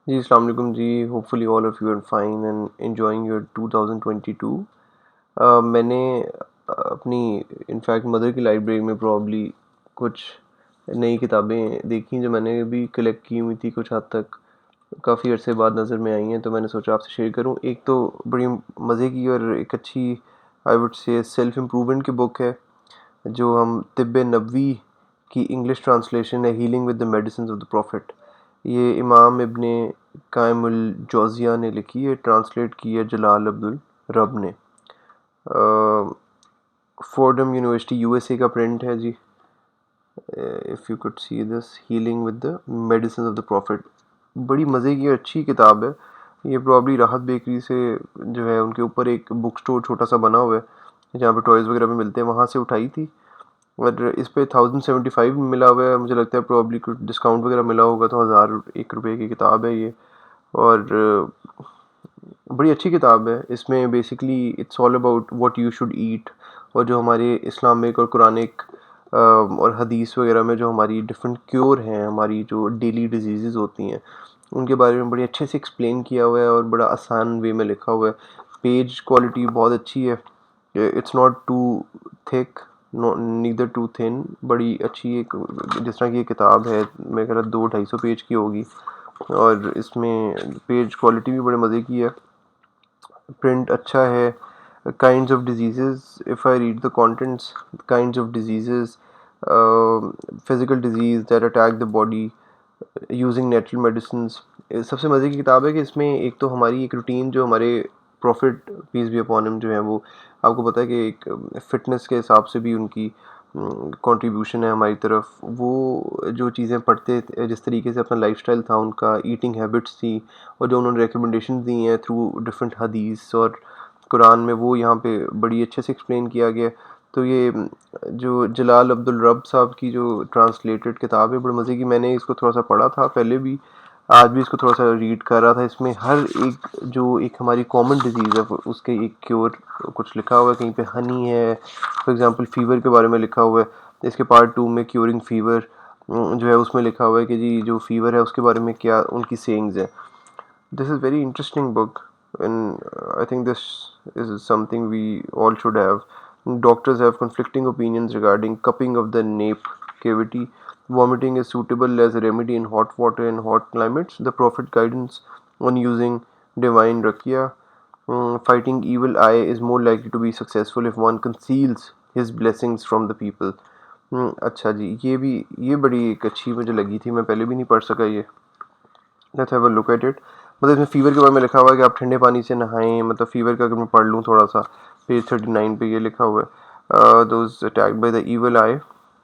जी, अस्सलाम वालेकुम जी। Hopefully all of you are fine and enjoying your 2022। मैंने अपनी इनफैक्ट मदर की लाइब्रेरी में प्रॉब्ली कुछ नई किताबें देखी जो मैंने भी कलेक्ट की हुई थी, कुछ हद तक काफ़ी अरसे बाद नज़र में आई हैं, तो मैंने सोचा आपसे शेयर करूं। एक तो बड़ी मज़े की और एक अच्छी I would say self improvement की बुक है, जो हम तिब्बे नबवी की इंग्लिश ट्रांसलेशन है, healing with the medicine of the profit. ये इमाम इब्ने कायमुल जौज़िया ने लिखी है, ट्रांसलेट की है जलाल अब्दुल रब ने। फोर्डम यूनिवर्सिटी यूएसए का प्रिंट है जी। If you could see this, healing with the medicine of the prophet, बड़ी मज़े की अच्छी किताब है। ये प्रॉब्ली राहत बेकरी से जो है उनके ऊपर एक बुक स्टोर छोटा सा बना हुआ है जहाँ पे टॉयज़ वगैरह भी मिलते हैं, वहाँ से उठाई थी। और इस पे 1075 मिला हुआ है, मुझे लगता है प्रॉब्ली कुछ डिस्काउंट वगैरह मिला होगा, तो 1001 रुपये की किताब है ये। और बड़ी अच्छी किताब है। इसमें basically it's all about what you should eat, और जो हमारे इस्लामिक और कुरानिक और हदीस वगैरह में जो हमारी डिफरेंट क्योर हैं, हमारी जो डेली डिजीज़ होती हैं, उनके बारे में बड़ी अच्छे से एक्सप्लेन किया हुआ है और बड़ा आसान वे में लिखा हुआ है। पेज क्वालिटी बहुत अच्छी है, it's not too thick, neither too thin, बड़ी अच्छी एक, जिस तरह की ये किताब है मेरे ख्याल 200-250 पेज की होगी, और इसमें पेज क्वालिटी भी बड़े मज़े की है, प्रिंट अच्छा है। Kinds of disease, if I read the contents, kinds of disease, physical disease that attack the body using natural medicines. सबसे मज़े की किताब है कि इसमें एक तो हमारी एक रूटीन, जो हमारे prophet peace be upon him जो है, वो आपको पता है कि एक फ़िटनेस के हिसाब से भी उनकी कंट्रीब्यूशन है हमारी तरफ। वो जो चीज़ें पढ़ते थे, जिस तरीके से अपना लाइफस्टाइल था उनका, ईटिंग हैबिट्स थी, और जो उन्होंने रिकमेंडेशन दी हैं थ्रू डिफरेंट हदीस और कुरान में, वो यहाँ पे बड़ी अच्छे से एक्सप्लेन किया गया है। तो ये जो जलाल अब्दुल रब साहब की जो ट्रांसलेटेड किताब है, बड़ी मज़े की। मैंने इसको थोड़ा सा पढ़ा था पहले भी, आज भी इसको थोड़ा सा रीड कर रहा था। इसमें हर एक जो एक हमारी कॉमन डिजीज़ है उसके एक क्योर कुछ लिखा हुआ है। कहीं पे हनी है, फॉर एग्जांपल फीवर के बारे में लिखा हुआ है। इसके पार्ट 2 में क्योरिंग फीवर जो है, उसमें लिखा हुआ है कि जी जो फीवर है उसके बारे में क्या उनकी सेइंग्स हैं। This is very interesting book, and I think this is something we all should have. Doctors have conflicting opinions regarding cupping of the nape cavity. Vomiting is suitable as a remedy in hot water in hot climates. The Prophet guidance on using divine rakia. Fighting evil eye is more likely to be successful if one conceals his blessings from the people. अच्छा जी, ये बड़ी एक अच्छी मुझे लगी थी, मैं पहले भी नहीं पढ़ सका ये। Let's have a look at it. मतलब इसमें फ़ीवर के बारे में लिखा हुआ है कि आप ठंडे पानी से नहाएं। मतलब फ़ीवर का अगर मैं पढ़ लूँ थोड़ा सा, पेज 39 पे ये लिखा हुआ है, those attacked by the evil eye,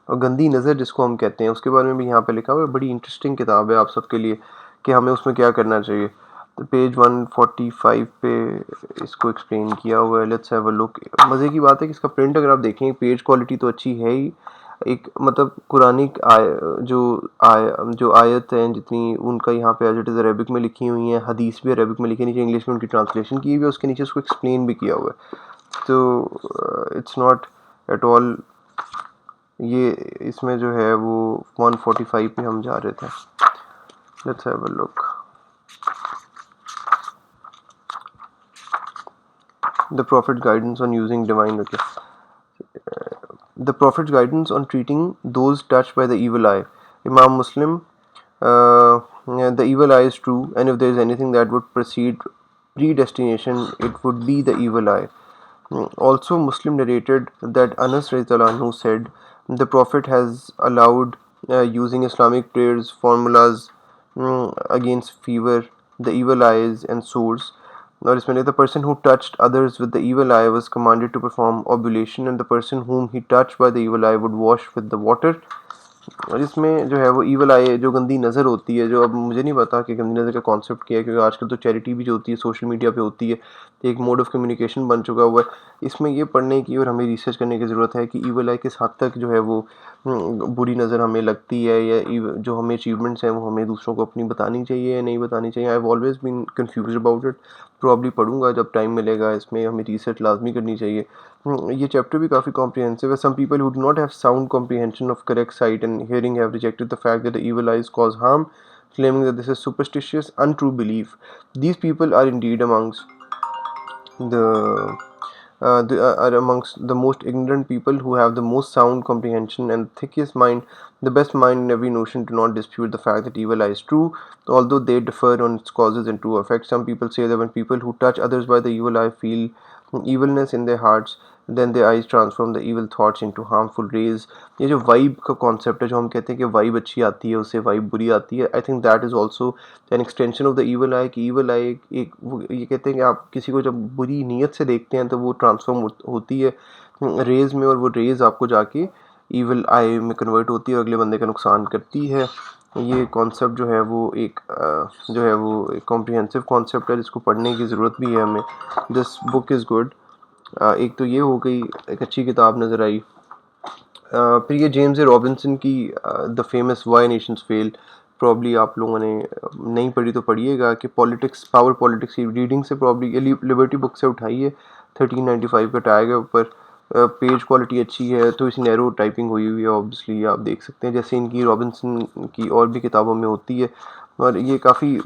और गंदी नज़र जिसको हम कहते हैं, उसके बारे में भी यहाँ पे लिखा हुआ है। बड़ी इंटरेस्टिंग किताब है आप सबके लिए कि हमें उसमें क्या करना चाहिए। तो पेज 145 पे इसको एक्सप्लेन किया हुआ है। Let's have a look. मज़े की बात है कि इसका प्रिंट अगर आप देखें, पेज क्वालिटी तो अच्छी है ही, एक मतलब कुरानिक जो आयत हैं जितनी, उनका यहाँ पे एज इट इज़ अरबिक में लिखी हुई हैं, हदीस भी अरबिक में लिखी, नीचे इंग्लिश में उनकी ट्रांसलेशन की हुई है, उसके नीचे उसको एक्सप्लेन भी किया हुआ है। तो इट्स नॉट एट ऑल, ये इसमें जो है वो 145 पे हम जा रहे थे। Let's have a look. The profit guidance on using divine, the Prophet's guidance on treating those touched by the evil eye. Imam Muslim, the evil eye is true, and if there is anything that would precede predestination, it would be the evil eye. Also, Muslim narrated that Anas Radhiyallahu anhu said, the Prophet has allowed using Islamic prayers formulas against fever, the evil eyes, and sores. और इसमें the person who touched others with the evil eye was commanded to perform oblation, and the person whom he touched by the evil eye would wash with the water. और इसमें जो है वो evil आई, जो गंदी नज़र होती है, जो अब मुझे नहीं पता कि गंदी नज़र का कॉन्सेप्ट क्या है, क्योंकि आजकल तो चैरिटी भी जो होती है सोशल मीडिया पे होती है, एक मोड ऑफ कम्युनिकेशन बन चुका हुआ है। इसमें ये पढ़ने की और हमें रिसर्च करने की ज़रूरत है कि ईवल आई किस हद तक जो है वो बुरी नज़र हमें लगती है, या जो हमें अचीवमेंट्स हैं वो हमें दूसरों को अपनी बतानी चाहिए या नहीं बतानी चाहिए। I have always been confuse about it. Probably पढ़ूंगा जब टाइम मिलेगा, इसमें हमें रिसर्च लाजमी करनी चाहिए। ये चैप्टर भी काफ़ी कॉम्प्रिहेंसिव है। Some people who do not have sound comprehension of correct sight and hearing have rejected the fact that the evil eyes cause harm claiming that this is superstitious, untrue belief. These people are indeed are amongst the most ignorant people who have the most sound comprehension and thickest mind, the best mind in every notion to not dispute the fact that evil eye is true, although they differ on its causes and true effects. Some people say that when people who touch others by the evil eye feel evilness in their hearts, then their eyes transform the evil thoughts into harmful rays. ये जो vibe का concept है, जो हम कहते हैं कि vibe अच्छी आती है उससे वाइब बुरी आती है, I think that is also an extension of the evil आई. कि ईवल आई एक ये कहते हैं कि आप किसी को जब बुरी नीयत से देखते हैं तो वो ट्रांसफॉर्म होती है रेज में, और वो रेज आपको जाके ईवल आई में कन्वर्ट होती है और अगले बंदे का नुकसान करती है. ये कॉन्सेप्ट जो है वो एक कॉम्प्रिहेंसिव कॉन्सेप्ट है जिसको पढ़ने की ज़रूरत भी है हमें. This book is good. एक तो ये हो गई, एक अच्छी किताब नज़र आई. फिर ये जेम्स ए रॉबिन्सन की the famous why nations fail, probably आप लोगों ने नहीं पढ़ी तो पढ़िएगा. कि पॉलिटिक्स, पावर पॉलिटिक्स की रीडिंग से प्रॉब्ली ये लिबर्टी बुक से उठाई है. 1395 का टैग है ऊपर. पेज क्वालिटी अच्छी है, तो इसी नैरो टाइपिंग हुई हुई है ऑब्वियसली, आप देख सकते हैं जैसे इनकी रॉबिन्सन की और भी किताबों में होती है. और ये काफ़ी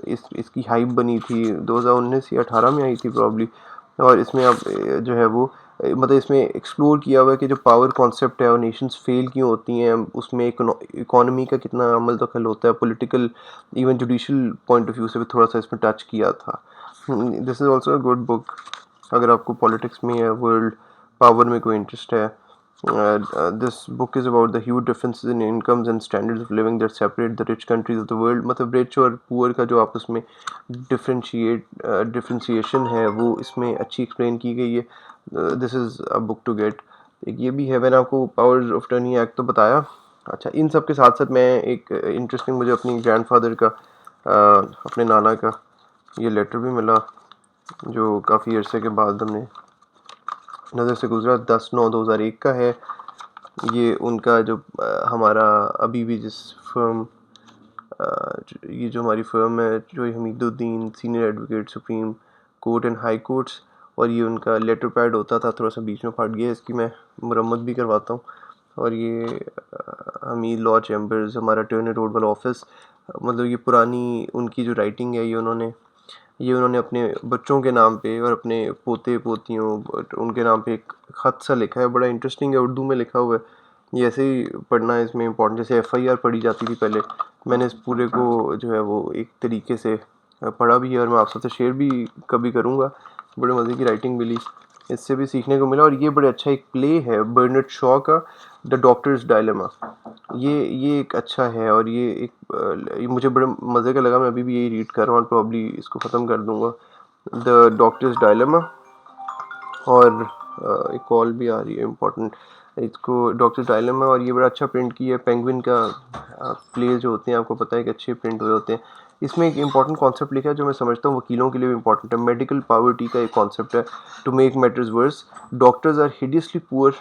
इसकी हाइप बनी थी 2019 या 18 में आई थी प्रॉब्ली. और इसमें अब जो है वो मतलब इसमें एक्सप्लोर किया हुआ है कि जो पावर कॉन्सेप्ट है और नेशंस फेल क्यों होती हैं, उसमें इकोनॉमी का कितना अमल दखल होता है, political even judicial point of view से भी थोड़ा सा इसमें टच किया था. This is also a good book अगर आपको पॉलिटिक्स में या वर्ल्ड पावर में कोई इंटरेस्ट है. This book is about the huge differences in incomes and standards of living that separate the rich countries of the world. मतलब rich और poor का जो आपस में differentiation है वो इसमें अच्छी explain की गई है. This is a book to get. एक ये भी है. मैंने आपको पावर्स ऑफ टर्नी एक्ट तो बताया. अच्छा, इन सब के साथ साथ मैं एक इंटरेस्टिंग, मुझे अपनी ग्रैंडफादर का अपने नाना का ये लेटर भी मिला जो काफ़ी अरसे के बाद हमने नज़र से गुजरा. 10/9/2001 का है. ये उनका जो हमारा अभी भी जिस फर्म ये जो हमारी फर्म है जो Hamiduddin senior advocate supreme court and high courts, और ये उनका लेटर पैड होता था, थोड़ा सा बीच में फट गया, इसकी मैं मरम्मत भी करवाता हूँ. और ये हमीद लॉ चैम्बर्स हमारा टर्नर रोड वाला ऑफिस, मतलब ये पुरानी उनकी जो राइटिंग है ये उन्होंने अपने बच्चों के नाम पे और अपने पोते पोतियों उनके नाम पे एक ख़त सा लिखा है. बड़ा इंटरेस्टिंग है, उर्दू में लिखा हुआ है. ये ऐसे ही पढ़ना है इसमें इम्पोर्टेंट, जैसे FIR पढ़ी जाती थी पहले. मैंने इस पूरे को जो है वो एक तरीके से पढ़ा भी है और मैं आप सबसे शेयर भी कभी करूँगा. बड़े मज़े की राइटिंग मिली, इससे भी सीखने को मिला. और ये बड़े अच्छा एक प्ले है बर्नार्ड शॉ का, द डॉक्टर्स डायलेमा. ये एक अच्छा है और ये मुझे बड़े मज़े का लगा. मैं अभी भी यही रीड कर रहा हूँ और प्रॉब्ली इसको ख़त्म कर दूँगा, द डॉक्टर्स डायलेमा. और एक कॉल भी आ रही है इम्पोर्टेंट, इसको डॉक्टर डायलेमा. और ये बड़ा अच्छा प्रिंट किया है. पेंगुइन का प्ले जो होते हैं आपको पता है कि अच्छे प्रिंट हुए होते हैं. इसमें एक इंपॉर्टेंट कॉन्सेप्ट लिखा है जो मैं समझता हूँ वकीलों के लिए भी इंपॉर्टेंट है. मेडिकल पावर्टी का एक कॉन्सेप्ट है. To make matters worse, doctors are hideously poor.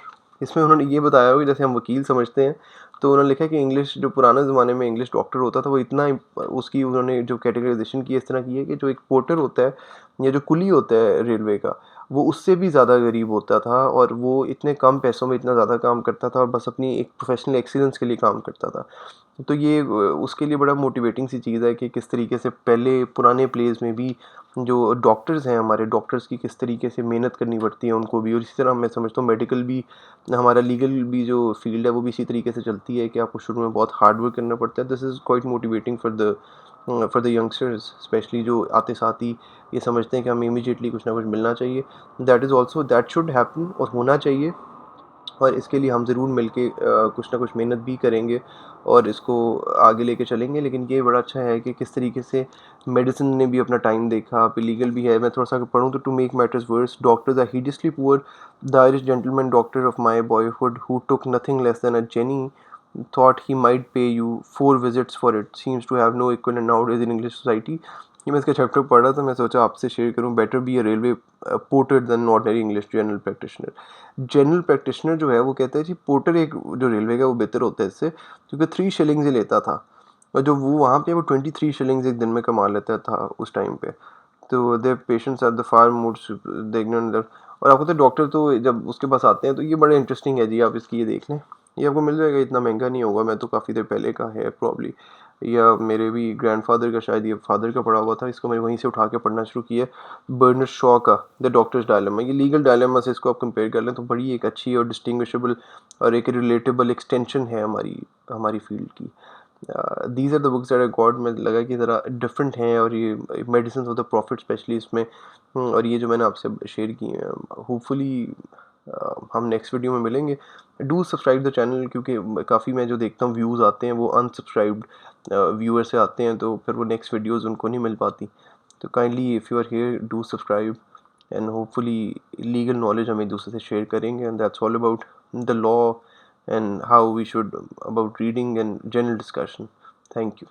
इसमें उन्होंने ये बताया हुआ कि जैसे हम वकील समझते हैं, तो उन्होंने लिखा कि इंग्लिश जो पुराने ज़माने में इंग्लिश डॉक्टर होता था वो इतना उसकी उन्होंने जो कैटेगराइजेशन की इस तरह की है कि जो एक पोर्टर होता है या जो कुली होता है रेलवे का, वो उससे भी ज़्यादा गरीब होता था और वो इतने कम पैसों में इतना ज़्यादा काम करता था और बस अपनी एक प्रोफेशनल एक्सीलेंस के लिए काम करता था. तो ये उसके लिए बड़ा मोटिवेटिंग सी चीज़ है कि किस तरीके से पहले पुराने प्लेस में भी जो डॉक्टर्स हैं हमारे, डॉक्टर्स की किस तरीके से मेहनत करनी पड़ती है उनको भी. और इसी तरह मैं समझता हूँ मेडिकल भी, हमारा लीगल भी जो फील्ड है वो भी इसी तरीके से चलती है कि आपको शुरू में बहुत हार्ड वर्क करना पड़ता है. This is quite motivating for the youngsters specially, जो आते साथ ही ये समझते हैं कि हमें इमीडिएटली कुछ ना कुछ मिलना चाहिए. That is also that should happen और होना चाहिए. और इसके लिए हम ज़रूर मिलके कुछ ना कुछ मेहनत भी करेंगे और इसको आगे लेके चलेंगे. लेकिन ये बड़ा अच्छा है कि किस तरीके से मेडिसिन ने भी अपना टाइम देखा. अब लीगल भी है, मैं थोड़ा सा पढ़ूँ तो to make matters worse, doctors are hideously poor. The Irish gentleman doctor of my boyhood who took nothing less than a guinea thought he might pay you 4 visits for it seems to have no equivalent nowadays in English society. ये मैं इसका chapter पढ़ा था, मैं सोचा आपसे share करूं. Better be a railway porter then ordinary English general practitioner. General practitioner जो है वो कहते हैं जी पोर्टर एक जो रेलवे का वो बेहतर होता है इससे, क्योंकि 3 शिलिंग्स ही लेता था और जो वो वहाँ पे वो 23 शिलिंग्स एक दिन में कमा लेता था उस टाइम पे. तो their patients are the far more देगनेंट. और आपको तो डॉक्टर तो जब उसके पास आते हैं तो ये बड़ा इंटरेस्टिंग है जी, आप इसकी ये देख लें, ये आपको मिल जाएगा, इतना महंगा नहीं होगा. मैं तो काफ़ी देर पहले का है प्रॉब्ली. या मेरे भी ग्रैंडफादर का, शायद ये फादर का पढ़ा हुआ था, इसको मैंने वहीं से उठा के पढ़ना शुरू किया। बर्नर्ड शॉ का द डॉक्टर्स डायलेमा, ये लीगल डायलेमा से इसको आप कंपेयर कर लें तो बड़ी एक अच्छी और डिस्टिंग्विशेबल और एक रिलेटेबल एक्सटेंशन है हमारी हमारी फील्ड की। These are the books that I got. में लगा कि ज़रा डिफरेंट हैं, और ये medicine of the prophet specially इसमें, और ये जो मैंने आपसे शेयर की हैं, होपफुली हम नेक्स्ट वीडियो में मिलेंगे। डू सब्सक्राइब द चैनल, क्योंकि काफ़ी मैं जो देखता हूँ व्यूज़ आते हैं वो अनसब्सक्राइब्ड व्यूअर से आते हैं, तो फिर वो नेक्स्ट वीडियोज़ उनको नहीं मिल पाती। तो kindly if you are here, do subscribe, and hopefully legal knowledge हम एक दूसरे से शेयर करेंगे, and that's all about the law and how we should about reading and general discussion. Thank you.